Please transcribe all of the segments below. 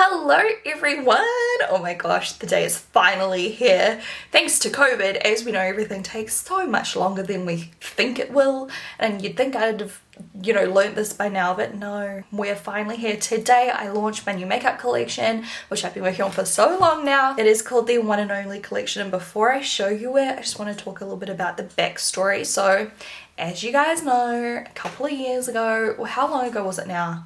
Hello everyone! Oh my gosh, the day is finally here. Thanks to COVID, as we know, everything takes so much longer than we think it will. And you'd think I'd have, learned this by now, but no. We're finally here. Today I launched my new makeup collection, which I've been working on for so long now. It is called the One and Only collection, and before I show you it, I just want to talk a little bit about the backstory. So, as you guys know, a couple of years ago, well, how long ago was it now?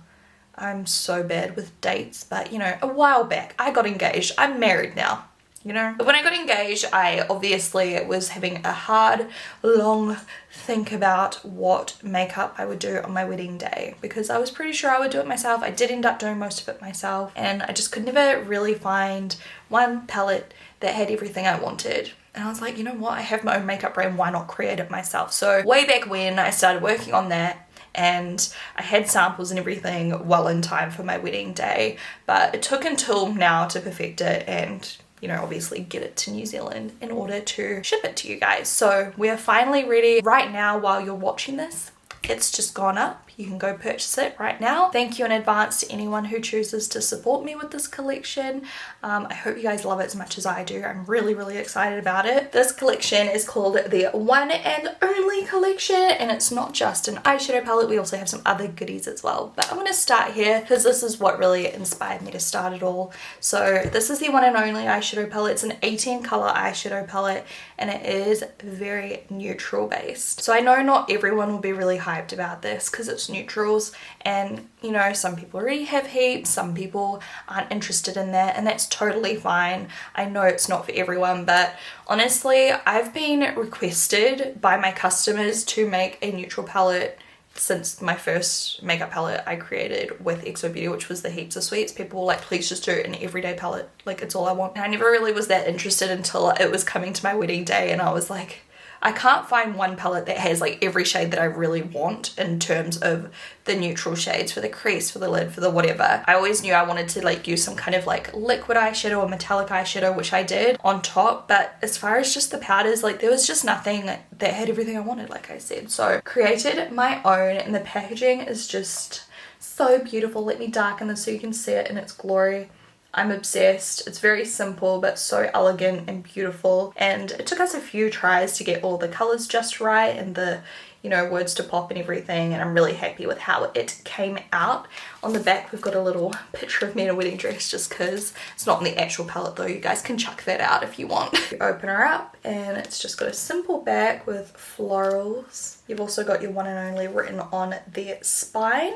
I'm so bad with dates, but a while back I got engaged. I'm married now, But when I got engaged, I obviously was having a hard, long think about what makeup I would do on my wedding day, because I was pretty sure I would do it myself. I did end up doing most of it myself, and I just could never really find one palette that had everything I wanted. And I was like, you know what? I have my own makeup brand. Why not create it myself? So way back when I started working on that, and I had samples and everything well in time for my wedding day, but it took until now to perfect it and obviously get it to New Zealand in order to ship it to you guys. So we're finally ready. Right now, while you're watching this, it's just gone up. You can go purchase it right now. Thank you in advance to anyone who chooses to support me with this collection. I hope you guys love it as much as I do. I'm really, really excited about it. This collection is called the One and Only collection, and it's not just an eyeshadow palette. We also have some other goodies as well. But I'm going to start here because this is what really inspired me to start it all. So this is the One and Only eyeshadow palette. It's an 18 color eyeshadow palette, and it is very neutral based. So I know not everyone will be really hyped about this because it's neutrals, and some people already have heaps, some people aren't interested in that, and that's totally fine. I know it's not for everyone, but honestly I've been requested by my customers to make a neutral palette since my first makeup palette I created with XOBEAUTY, which was the Heaps of Sweets. People were like, please just do an everyday palette, like it's all I want. And I never really was that interested until it was coming to my wedding day, and I was like, I can't find one palette that has like every shade that I really want in terms of the neutral shades for the crease, for the lid, for the whatever. I always knew I wanted to like use some kind of like liquid eyeshadow or metallic eyeshadow, which I did on top, but as far as just the powders, like there was just nothing that had everything I wanted, like I said. So created my own, and the packaging is just so beautiful. Let me darken this so you can see it in its glory. I'm obsessed. It's very simple but so elegant and beautiful, and it took us a few tries to get all the colors just right and the words to pop and everything, and I'm really happy with how it came out. On the back we've got a little picture of me in a wedding dress, just because it's not in the actual palette though. You guys can chuck that out if you want. You open her up and it's just got a simple back with florals. You've also got your One and Only written on the spine.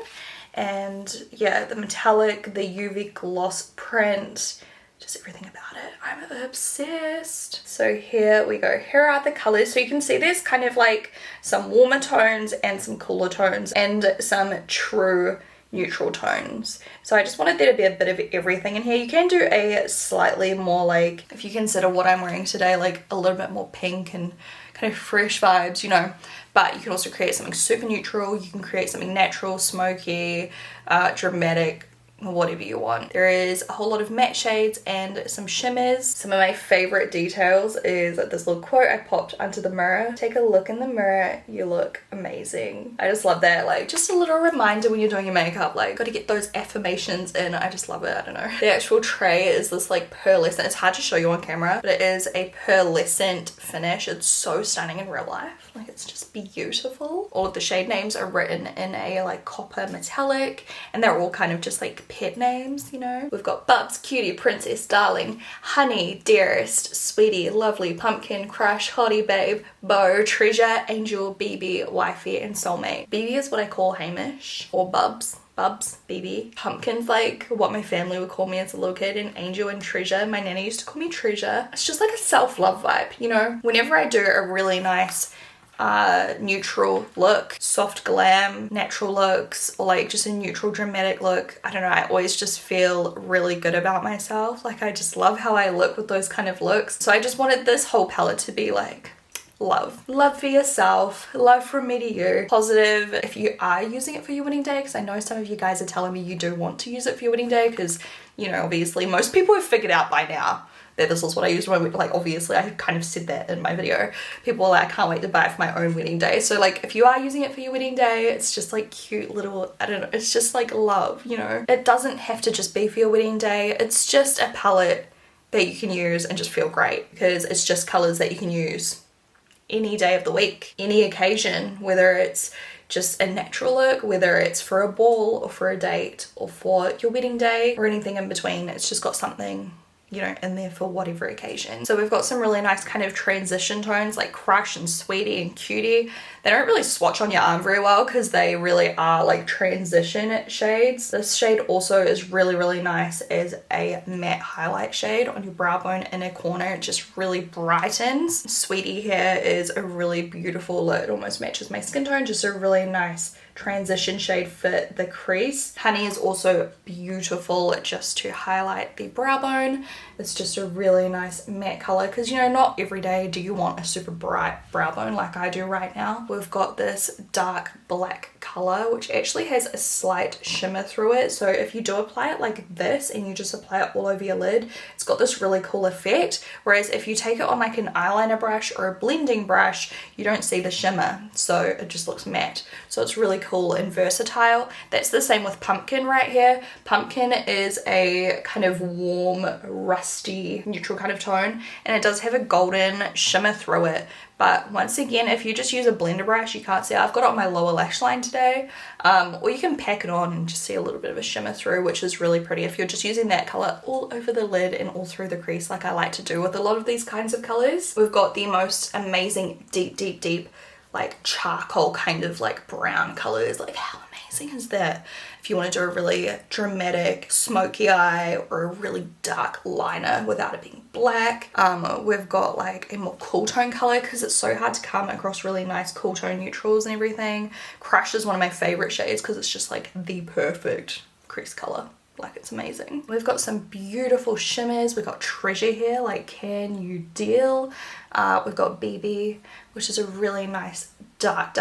And yeah, the metallic, the UV gloss print, just everything about it. I'm obsessed. So here we go. Here are the colors. So you can see there's kind of like some warmer tones and some cooler tones and some true neutral tones. So I just wanted there to be a bit of everything in here. You can do a slightly more, like, if you consider what I'm wearing today, like a little bit more pink and kind of fresh vibes, but you can also create something super neutral. You can create something natural, smoky, dramatic, whatever you want. There is a whole lot of matte shades and some shimmers. Some of my favorite details is this little quote I popped onto the mirror. Take a look in the mirror, you look amazing. I just love that, like just a little reminder when you're doing your makeup, like gotta get those affirmations in. I just love it. I don't know. The actual tray is this like pearlescent, it's hard to show you on camera, but it is a pearlescent finish. It's so stunning in real life. Like it's just beautiful. All of the shade names are written in a like copper metallic, and they're all kind of just like pet names, We've got Bubs, Cutie, Princess, Darling, Honey, Dearest, Sweetie, Lovely, Pumpkin, Crush, Hottie, Babe, Beau, Treasure, Angel, BB, Wifey, and Soulmate. BB is what I call Hamish, or Bubs, BB. Pumpkin's like what my family would call me as a little kid, and Angel and Treasure, my nanny used to call me Treasure. It's just like a self-love vibe, Whenever I do a really nice neutral look, soft glam, natural looks, or like just a neutral dramatic look, I don't know, I always just feel really good about myself. Like I just love how I look with those kind of looks. So I just wanted this whole palette to be like love. Love for yourself, love from me to you. Positive if you are using it for your wedding day, because I know some of you guys are telling me you do want to use it for your wedding day, because, you know, obviously most people have figured out by now that this is what I use when like, obviously I kind of said that in my video. People are like, I can't wait to buy it for my own wedding day. So like, if you are using it for your wedding day, it's just like cute little, I don't know, it's just like love, you know. It doesn't have to just be for your wedding day. It's just a palette that you can use and just feel great, because it's just colors that you can use any day of the week, any occasion, whether it's just a natural look, whether it's for a ball or for a date or for your wedding day or anything in between. It's just got something, you know, in there for whatever occasion. So we've got some really nice kind of transition tones like Crush and Sweetie and Cutie. They don't really swatch on your arm very well because they really are like transition shades. This shade also is really, really nice as a matte highlight shade on your brow bone inner corner. It just really brightens. Sweetie here is a really beautiful look. It almost matches my skin tone. Just a really nice transition shade for the crease. Honey is also beautiful just to highlight the brow bone. It's just a really nice matte color, because, you know, not every day do you want a super bright brow bone like I do right now. We've got this dark black color which actually has a slight shimmer through it, so if you do apply it like this and you just apply it all over your lid, it's got this really cool effect, whereas if you take it on like an eyeliner brush or a blending brush, you don't see the shimmer, so it just looks matte. So it's really cool and versatile. That's the same with Pumpkin right here. Pumpkin is a kind of warm, rusty, neutral kind of tone, and it does have a golden shimmer through it. But once again, if you just use a blender brush, you can't see it. I've got it on my lower lash line today, or you can pack it on and just see a little bit of a shimmer through, which is really pretty if you're just using that color all over the lid and all through the crease like I like to do with a lot of these kinds of colors. We've got the most amazing deep like charcoal kind of like brown colors. Like, how amazing is that? If you want to do a really dramatic smoky eye or a really dark liner without it being black. We've got like a more cool tone color, because it's so hard to come across really nice cool tone neutrals and everything. Crush is one of my favorite shades because it's just like the perfect crease color. Like, it's amazing. We've got some beautiful shimmers. We've got Treasure here, like Can You Deal? We've got BB, which is a really nice dark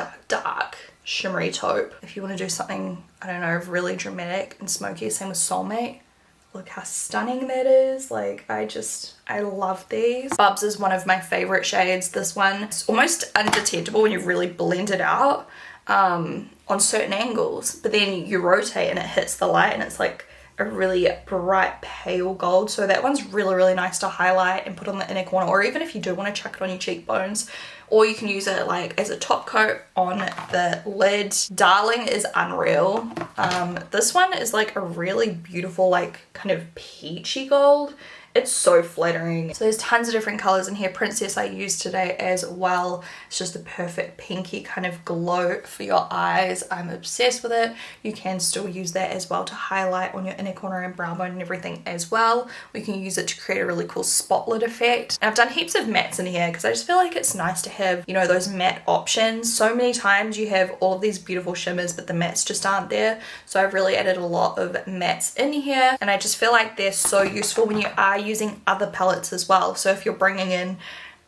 shimmery taupe. If you want to do something, I don't know, really dramatic and smoky, same with Soulmate. Look how stunning that is. Like, I love these. Bubs is one of my favorite shades. This one, it's almost undetectable when you really blend it out on certain angles, but then you rotate and it hits the light and it's like a really bright pale gold. So that one's really, really nice to highlight and put on the inner corner, or even if you do want to chuck it on your cheekbones, or you can use it like as a top coat on the lid. Darling is unreal. This one is like a really beautiful, like kind of peachy gold. It's so flattering. So there's tons of different colors in here. Princess I used today as well. It's just the perfect pinky kind of glow for your eyes. I'm obsessed with it. You can still use that as well to highlight on your inner corner and brow bone and everything as well. We can use it to create a really cool spotlight effect. And I've done heaps of mattes in here because I just feel like it's nice to have, you know, those matte options. So many times you have all of these beautiful shimmers but the mattes just aren't there. So I've really added a lot of mattes in here, and I just feel like they're so useful when you are using other palettes as well. So if you're bringing in,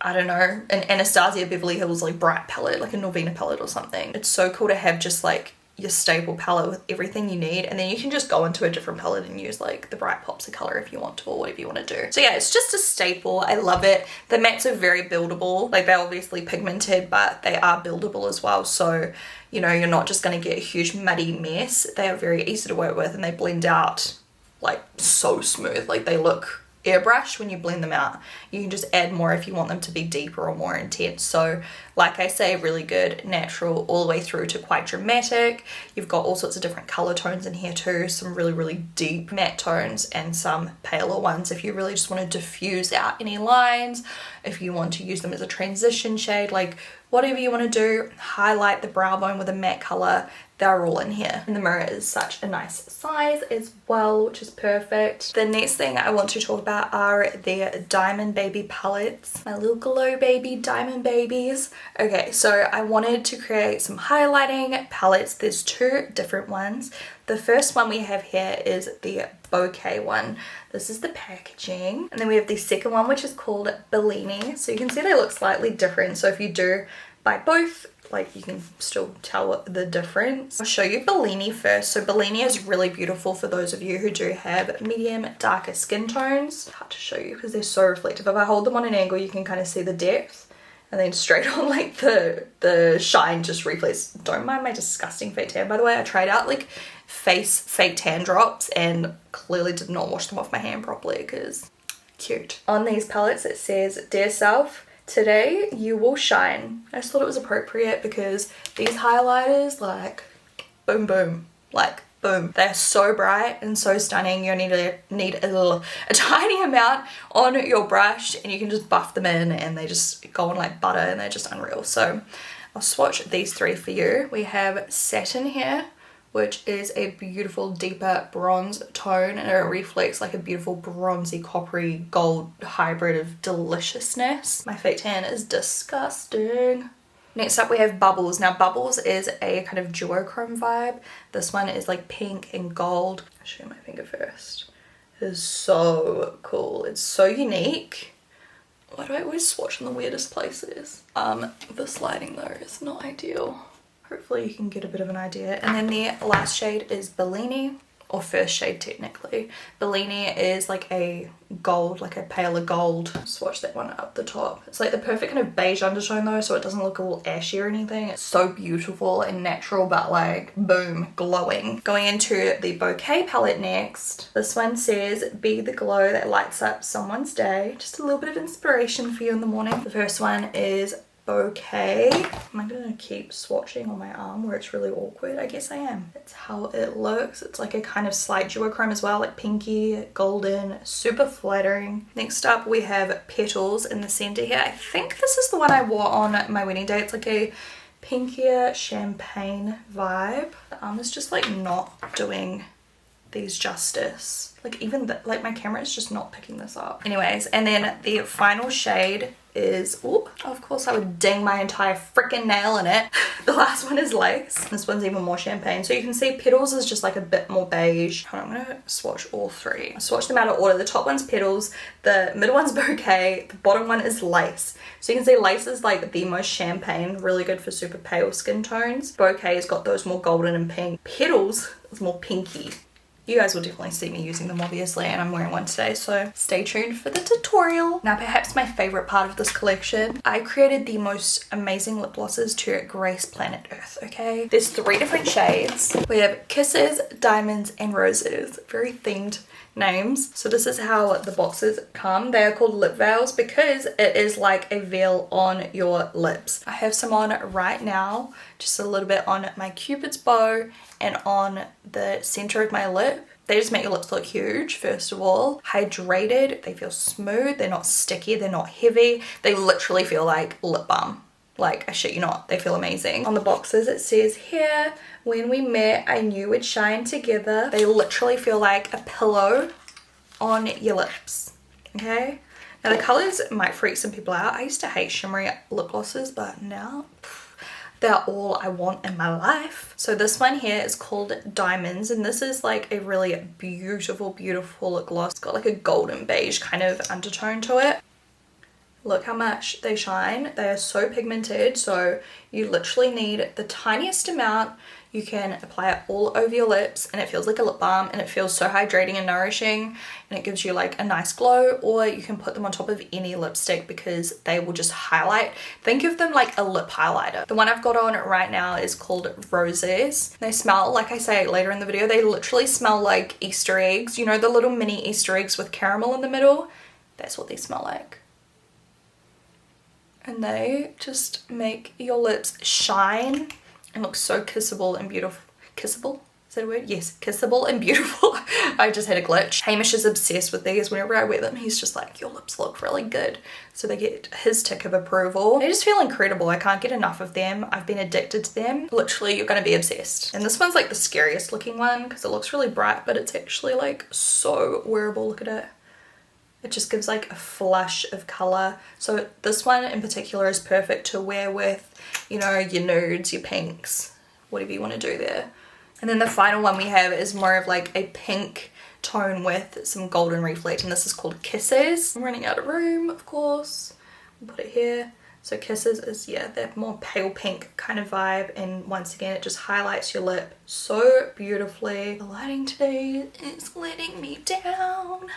I don't know, an Anastasia Beverly Hills like bright palette, like a Norvina palette or something, it's so cool to have just like your staple palette with everything you need, and then you can just go into a different palette and use like the bright pops of color if you want to, or whatever you want to do. So yeah, it's just a staple. I love it. The mattes are very buildable. Like, they're obviously pigmented, but they are buildable as well. So, you know, you're not just going to get a huge muddy mess. They are very easy to work with and they blend out like so smooth. Like, they look airbrushed when you blend them out. You can just add more if you want them to be deeper or more intense. So like I say, really good natural all the way through to quite dramatic. You've got all sorts of different color tones in here too, some really, really deep matte tones and some paler ones if you really just want to diffuse out any lines, if you want to use them as a transition shade, like whatever you want to do. Highlight the brow bone with a matte color, they're all in here. And the mirror is such a nice size as well, which is perfect. The next thing I want to talk about are the Diamond Baby palettes. My little Glow Baby Diamond Babies. Okay, so I wanted to create some highlighting palettes. There's two different ones. The first one we have here is the bouquet one. This is the packaging. And then we have the second one, which is called Bellini. So you can see they look slightly different. So if you do buy both, like, you can still tell the difference. I'll show you Bellini first. So Bellini is really beautiful for those of you who do have medium darker skin tones. It's hard to show you because they're so reflective. If I hold them on an angle, you can kind of see the depth. And then straight on, like, the shine just reflects. Don't mind my disgusting fake tan, by the way. I tried out like face fake tan drops and clearly did not wash them off my hand properly because cute. On these palettes it says, "Dear self, today you will shine." I just thought it was appropriate because these highlighters, like, boom boom, like boom, they're so bright and so stunning. You need a tiny amount on your brush and you can just buff them in and they just go on like butter and they're just unreal. So I'll swatch these three for you. We have Satin here, which is a beautiful deeper bronze tone, and it reflects like a beautiful bronzy coppery gold hybrid of deliciousness. My fake tan is disgusting. Next up we have Bubbles. Now Bubbles is a kind of duochrome vibe. This one is like pink and gold. I'll show you my finger first. It is so cool. It's so unique. Why do I always swatch in the weirdest places? This lighting though is not ideal. Hopefully you can get a bit of an idea. And then the last shade is Bellini, or first shade technically. Bellini is like a gold, like a paler gold. Swatch that one up the top. It's like the perfect kind of beige undertone though, so it doesn't look all ashy or anything. It's so beautiful and natural, but like boom, glowing. Going into the Bouquet palette next. This one says, "Be the glow that lights up someone's day." Just a little bit of inspiration for you in the morning. The first one is Bouquet. Am I gonna keep swatching on my arm where it's really awkward? I guess I am. It's how it looks. It's like a kind of slight duochrome as well, like pinky, golden, super flattering. Next up we have Petals in the center here. I think this is the one I wore on my wedding day. It's like a pinkier champagne vibe. The arm is just like not doing these justice. Like even like my camera is just not picking this up. Anyways, and then the final shade is, oh, of course I would ding my entire freaking nail in it. The last one is Lace. This one's even more champagne. So you can see Petals is just like a bit more beige. Hold on, I'm gonna swatch all three. I swatched them out of order. The top one's Petals, the middle one's Bouquet, the bottom one is Lace. So you can see Lace is like the most champagne, really good for super pale skin tones. Bouquet has got those more golden and pink. Petals is more pinky. You guys will definitely see me using them obviously, and I'm wearing one today, so stay tuned for the tutorial. Now perhaps my favorite part of this collection, I created the most amazing lip glosses to grace planet Earth, okay? There's three different shades. We have Kisses, Diamonds, and Roses. Very themed names. So this is how the boxes come. They are called lip veils because it is like a veil on your lips. I have some on right now, just a little bit on my Cupid's bow and on the center of my lip. They just make your lips look huge, first of all. Hydrated, they feel smooth, they're not sticky, they're not heavy. They literally feel like lip balm. Like, I shit you not, they feel amazing. On the boxes it says here, "When we met, I knew we'd shine together." They literally feel like a pillow on your lips, okay? Now the colors might freak some people out. I used to hate shimmery lip glosses, but now, they're all I want in my life. So this one here is called Diamonds, and this is like a really beautiful, beautiful lip gloss. It's got like a golden beige kind of undertone to it. Look how much they shine. They are so pigmented, so you literally need the tiniest amount. You can apply it all over your lips and it feels like a lip balm, and it feels so hydrating and nourishing, and it gives you like a nice glow. Or you can put them on top of any lipstick because they will just highlight. Think of them like a lip highlighter. The one I've got on right now is called Roses. They smell, like I say later in the video, they literally smell like Easter eggs. You know, the little mini Easter eggs with caramel in the middle? That's what they smell like. And they just make your lips shine and look so kissable and beautiful. Kissable? Is that a word? Yes, kissable and beautiful. I just had a glitch. Hamish is obsessed with these. Whenever I wear them, he's just like, your lips look really good. So they get his tick of approval. They just feel incredible. I can't get enough of them. I've been addicted to them. Literally, you're gonna be obsessed. And this one's like the scariest looking one because it looks really bright, but it's actually like so wearable. Look at it. It just gives like a flush of color. So this one in particular is perfect to wear with, you know, your nudes, your pinks, whatever you want to do there. And then the final one we have is more of like a pink tone with some golden reflect, and this is called Kisses. I'm running out of room, of course. I'll put it here. So Kisses is, yeah, that more pale pink kind of vibe, and once again it just highlights your lip so beautifully. The lighting today is letting me down.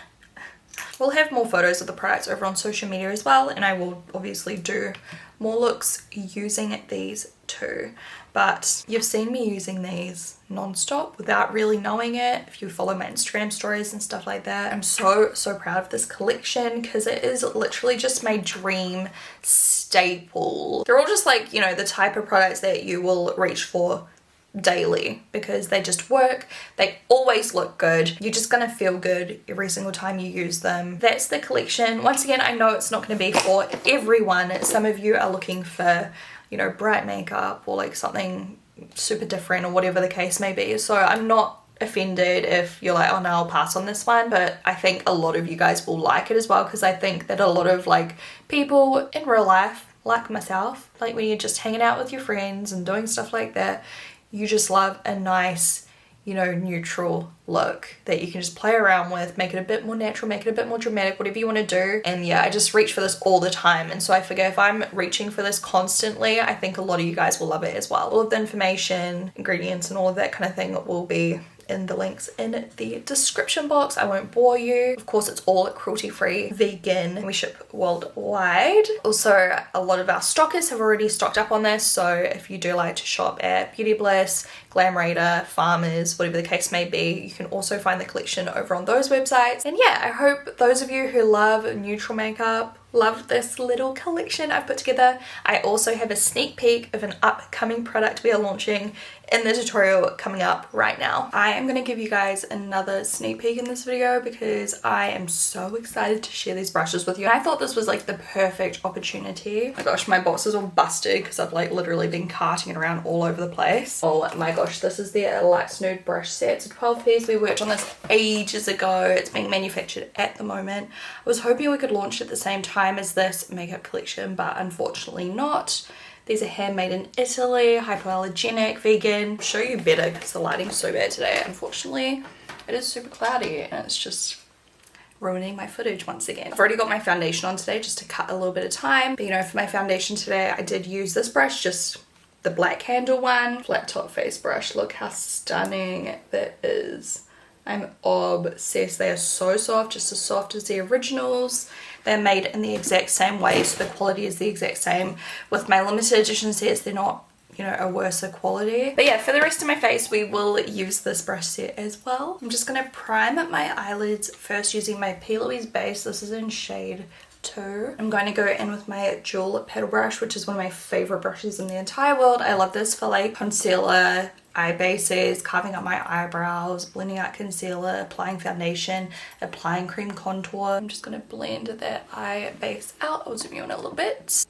We'll have more photos of the products over on social media as well, and I will obviously do more looks using these too. But you've seen me using these non-stop without really knowing it if you follow my Instagram stories and stuff like that. I'm so proud of this collection because it is literally just my dream staple. They're all just like, you know, the type of products that you will reach for daily because they just work. They always look good. You're just gonna feel good every single time you use them. That's the collection. Once again, I know it's not going to be for everyone. Some of you are looking for, you know, bright makeup or like something super different or whatever the case may be. So I'm not offended if you're like, oh no, I'll pass on this one, but I think a lot of you guys will like it as well because I think that a lot of like people in real life, like myself, like when you're just hanging out with your friends and doing stuff like that, you just love a nice, you know, neutral look that you can just play around with, make it a bit more natural, make it a bit more dramatic, whatever you want to do. And yeah, I just reach for this all the time, and so I figure if I'm reaching for this constantly, I think a lot of you guys will love it as well. All of the information, ingredients and all of that kind of thing will be in the links in the description box. I won't bore you. Of course, it's all cruelty-free, vegan, and we ship worldwide. Also, a lot of our stockers have already stocked up on this, so if you do like to shop at Beauty Bliss, Glam Raider, Farmers, whatever the case may be, you can also find the collection over on those websites. And yeah, I hope those of you who love neutral makeup love this little collection I've put together. I also have a sneak peek of an upcoming product we are launching in the tutorial coming up right now. I am going to give you guys another sneak peek in this video because I am so excited to share these brushes with you. I thought this was like the perfect opportunity. Oh my gosh, my box is all busted because I've like literally been carting it around all over the place. Oh my gosh, this is the Luxe Nude brush set. It's a 12 piece. We worked on this ages ago. It's being manufactured at the moment. I was hoping we could launch at the same time as this makeup collection, but unfortunately not. These are handmade in Italy, hypoallergenic, vegan. I'll show you better because the lighting's so bad today. Unfortunately, it is super cloudy and it's just ruining my footage once again. I've already got my foundation on today just to cut a little bit of time. But you know, for my foundation today, I did use this brush, just the black handle one. Flat top face brush. Look how stunning that is. I'm obsessed. They are so soft, just as soft as the originals. They're made in the exact same way, so the quality is the exact same. With my limited edition sets, they're not, you know, a worse quality. But yeah, for the rest of my face, we will use this brush set as well. I'm just gonna prime my eyelids first using my P. Louise base. This is in shade 2. I'm going to go in with my Jewel petal brush, which is one of my favorite brushes in the entire world. I love this for like concealer, eye bases, carving up my eyebrows, blending out concealer, applying foundation, applying cream contour. I'm just going to blend that eye base out. I'll zoom you in a little bit.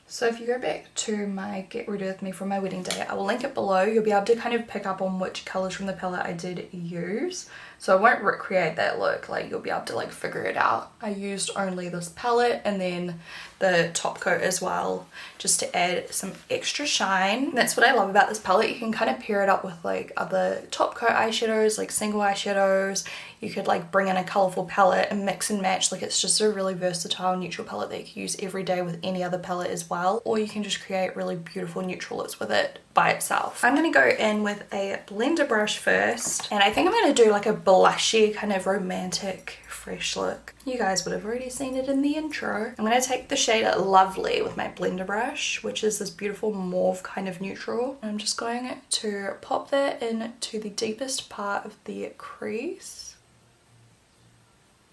So if you go back to my Get Ready With Me from my wedding day, I will link it below. You'll be able to kind of pick up on which colours from the palette I did use. So I won't recreate that look, like you'll be able to like figure it out. I used only this palette and then the top coat as well, just to add some extra shine. That's what I love about this palette. You can kind of pair it up with like other top coat eyeshadows, like single eyeshadows. You could like bring in a colourful palette and mix and match. Like it's just a really versatile neutral palette that you can use every day with any other palette as well. Or you can just create really beautiful neutral looks with it by itself. I'm going to go in with a blender brush first, and I think I'm going to do like a blushy kind of romantic fresh look. You guys would have already seen it in the intro. I'm going to take the shade Lovely with my blender brush, which is this beautiful mauve kind of neutral. I'm just going to pop that into the deepest part of the crease.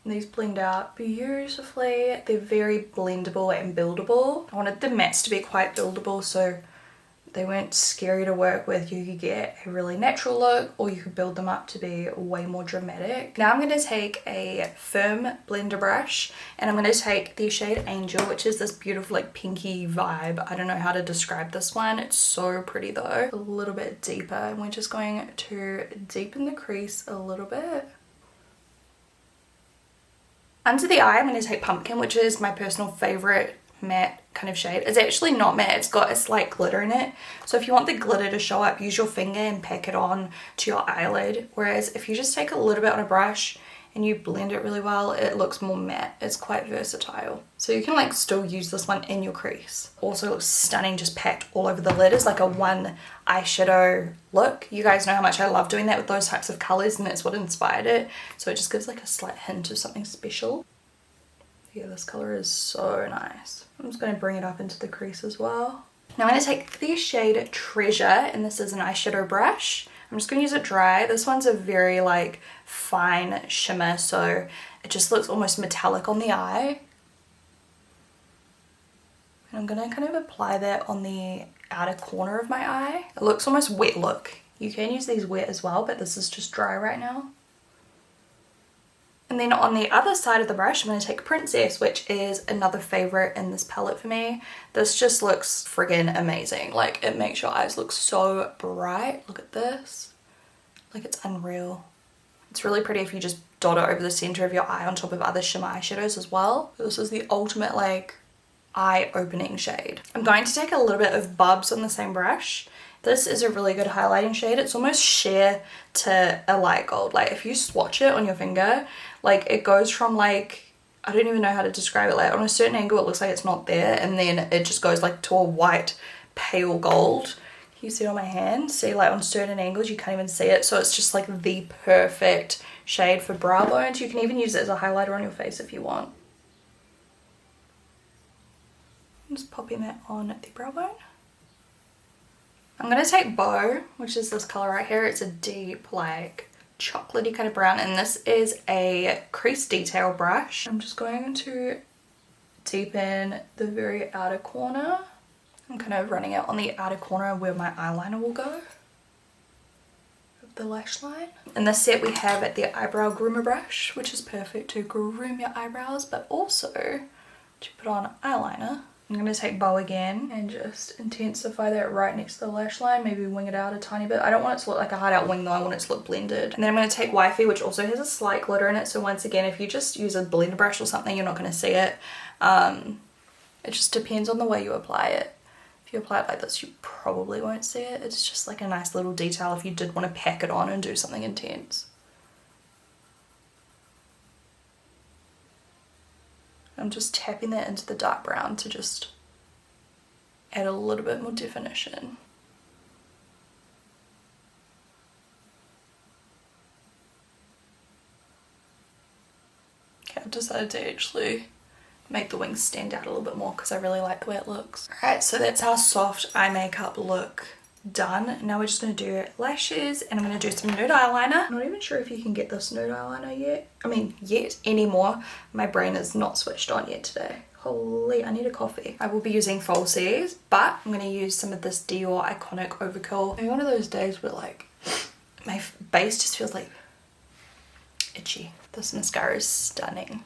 These blend out beautifully. They're very blendable and buildable. I wanted the mattes to be quite buildable, so They weren't scary to work with. You could get a really natural look or you could build them up to be way more dramatic. Now I'm going to take a firm blender brush and I'm going to take the shade Angel, which is this beautiful like pinky vibe. I don't know how to describe this one. It's so pretty though. A little bit deeper, and we're just going to deepen the crease a little bit. Under the eye, I'm going to take Pumpkin, which is my personal favorite matte kind of shade. It's actually not matte, it's got a slight glitter in it. So if you want the glitter to show up, use your finger and pack it on to your eyelid. Whereas if you just take a little bit on a brush and you blend it really well, it looks more matte. It's quite versatile. So you can like still use this one in your crease. Also looks stunning just packed all over the lid. It's like a one eyeshadow look. You guys know how much I love doing that with those types of colors, and that's what inspired it. So it just gives like a slight hint of something special. Yeah, this color is so nice. I'm just going to bring it up into the crease as well. Now I'm going to take the shade Treasure, and this is an eyeshadow brush. I'm just going to use it dry. This one's a very like fine shimmer, so it just looks almost metallic on the eye. And I'm going to kind of apply that on the outer corner of my eye. It looks almost wet look. You can use these wet as well, but this is just dry right now. And then on the other side of the brush, I'm going to take Princess, which is another favorite in this palette for me. This just looks friggin' amazing. Like, it makes your eyes look so bright. Look at this. Like, it's unreal. It's really pretty if you just dot it over the center of your eye on top of other shimmer eyeshadows as well. This is the ultimate, like, eye-opening shade. I'm going to take a little bit of Bubs on the same brush. This is a really good highlighting shade. It's almost sheer to a light gold. Like if you swatch it on your finger, like it goes from like, I don't even know how to describe it. Like on a certain angle, it looks like it's not there. And then it just goes like to a white, pale gold. Can you see it on my hand? See, like on certain angles, you can't even see it. So it's just like the perfect shade for brow bones. You can even use it as a highlighter on your face if you want. I'm just popping that on the brow bone. I'm going to take Bow, which is this color right here. It's a deep, like, chocolatey kind of brown. And this is a crease detail brush. I'm just going to deepen the very outer corner. I'm kind of running it on the outer corner where my eyeliner will go. Of the lash line. In this set we have the Eyebrow Groomer brush, which is perfect to groom your eyebrows, but also to put on eyeliner. I'm going to take Bow again and just intensify that right next to the lash line, maybe wing it out a tiny bit. I don't want it to look like a hideout wing though, I want it to look blended. And then I'm going to take Wifey, which also has a slight glitter in it, so once again, if you just use a blender brush or something, you're not going to see it. It just depends on the way you apply it. If you apply it like this, you probably won't see it. It's just like a nice little detail if you did want to pack it on and do something intense. I'm just tapping that into the dark brown to just add a little bit more definition. Okay, I've decided to actually make the wings stand out a little bit more because I really like the way it looks. Alright, so that's our soft eye makeup look done. Now we're just going to do lashes and I'm going to do some nude eyeliner. I'm not even sure if you can get this nude eyeliner yet anymore. My brain is not switched on yet today. Holy, I need a coffee. I will be using falsies, but I'm going to use some of this Dior Iconic Overkill. Maybe one of those days where like my base just feels like itchy. This mascara is stunning.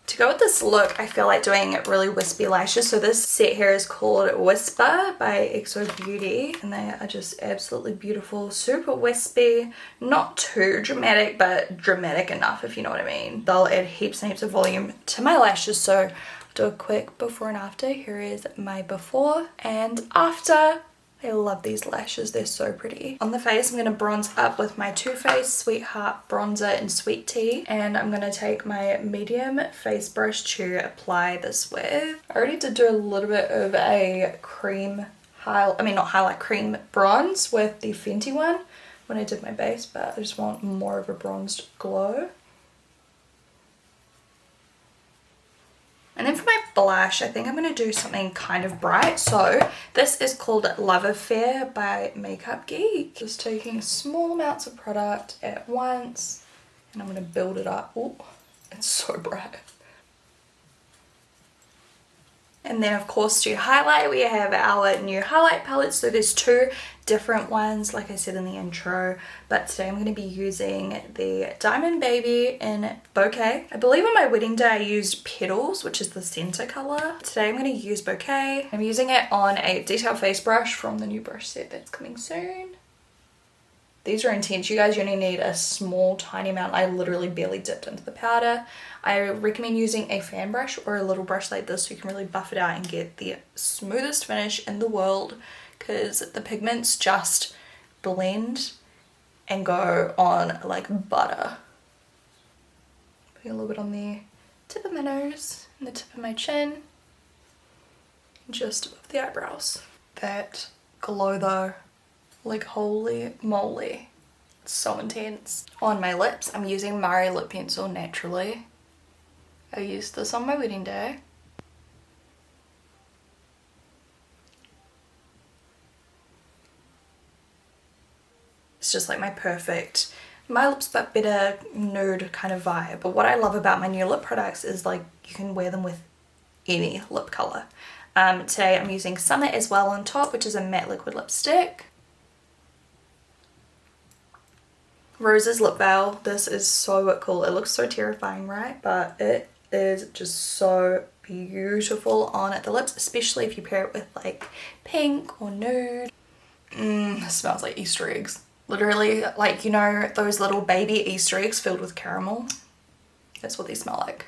To go with this look, I feel like doing really wispy lashes. So this set here is called Whisper by XOBEAUTY. And they are just absolutely beautiful. Super wispy. Not too dramatic, but dramatic enough, if you know what I mean. They'll add heaps and heaps of volume to my lashes. So I'll do a quick before and after. Here is my before and after. I love these lashes, they're so pretty. On the face, I'm going to bronze up with my Too Faced Sweetheart Bronzer in Sweet Tea. And I'm going to take my medium face brush to apply this with. I already did do a little bit of a cream cream bronze with the Fenty one when I did my base, but I just want more of a bronzed glow. And then for my blush, I think I'm going to do something kind of bright. So this is called Love Affair by Makeup Geek. Just taking small amounts of product at once and I'm going to build it up. Oh, it's so bright. And then of course to highlight, we have our new highlight palette. So there's two different ones, like I said in the intro, but today I'm going to be using the Diamond Baby in Bouquet. I believe on my wedding day I used Petals, which is the center color. Today I'm going to use Bouquet. I'm using it on a detail face brush from the new brush set that's coming soon. These are intense, you guys. You only need a small tiny amount. I literally barely dipped into the powder. I recommend using a fan brush or a little brush like this so you can really buff it out and get the smoothest finish in the world, because the pigments just blend and go on like butter. Putting a little bit on the tip of my nose and the tip of my chin, just above the eyebrows. That glow though, like holy moly, it's so intense. On my lips, I'm using Mari lip pencil naturally. I used this on my wedding day. It's just like my perfect, my lips but better nude kind of vibe. But what I love about my new lip products is like you can wear them with any lip color. Today I'm using Summer as well on top, which is a matte liquid lipstick. Rose's lip veil. This is so cool. It looks so terrifying, right? But it is just so beautiful on the lips, especially if you pair it with like pink or nude. It smells like Easter eggs. Literally, like, you know, those little baby Easter eggs filled with caramel. That's what they smell like.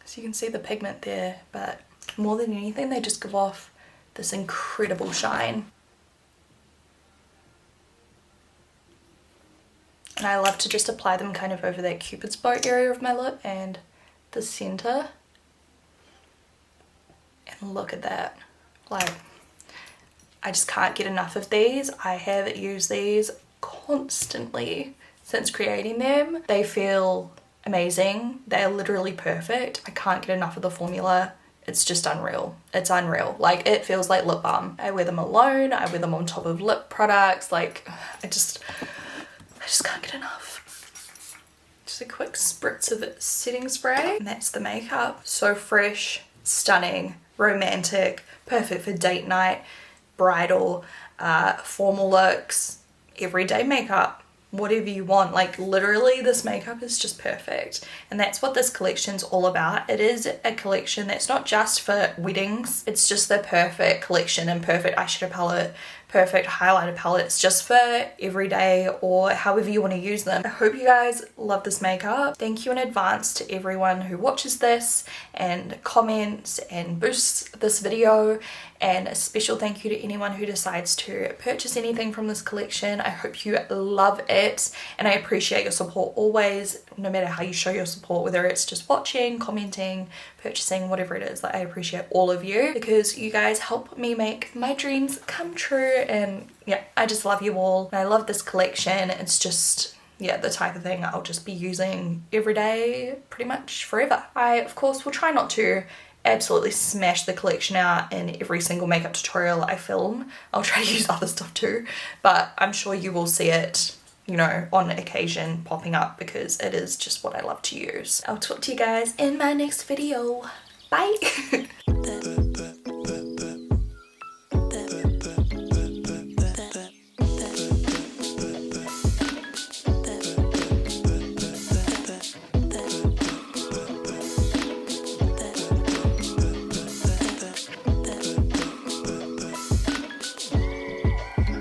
So you can see the pigment there, but more than anything, they just give off this incredible shine. And I love to just apply them kind of over that Cupid's bow area of my lip and the center. And look at that. Like, I just can't get enough of these. I have used these constantly since creating them. They feel amazing. They're literally perfect. I can't get enough of the formula. It's just unreal. It's unreal. Like, it feels like lip balm. I wear them alone. I wear them on top of lip products. Like, I just can't get enough. Just a quick spritz of setting spray. And that's the makeup. So fresh, stunning, romantic, perfect for date night, bridal, formal looks, everyday makeup, whatever you want. Like, literally this makeup is just perfect, and that's what this collection's all about. It is a collection that's not just for weddings. It's just the perfect collection and perfect eyeshadow palette, perfect highlighter palette. It's just for everyday or however you want to use them. I hope you guys love this makeup. Thank you in advance to everyone who watches this and comments and boosts this video, and a special thank you to anyone who decides to purchase anything from this collection. I hope you love it, and I appreciate your support always, no matter how you show your support, whether it's just watching, commenting, purchasing, whatever it is. Like, I appreciate all of you because you guys help me make my dreams come true. And yeah, I just love you all, and I love this collection. It's just, yeah, the type of thing I'll just be using every day pretty much forever. I of course will try not to absolutely smash the collection out in every single makeup tutorial I film. I'll try to use other stuff too, but I'm sure you will see it, you know, on occasion popping up because it is just what I love to use. I'll talk to you guys in my next video. Bye.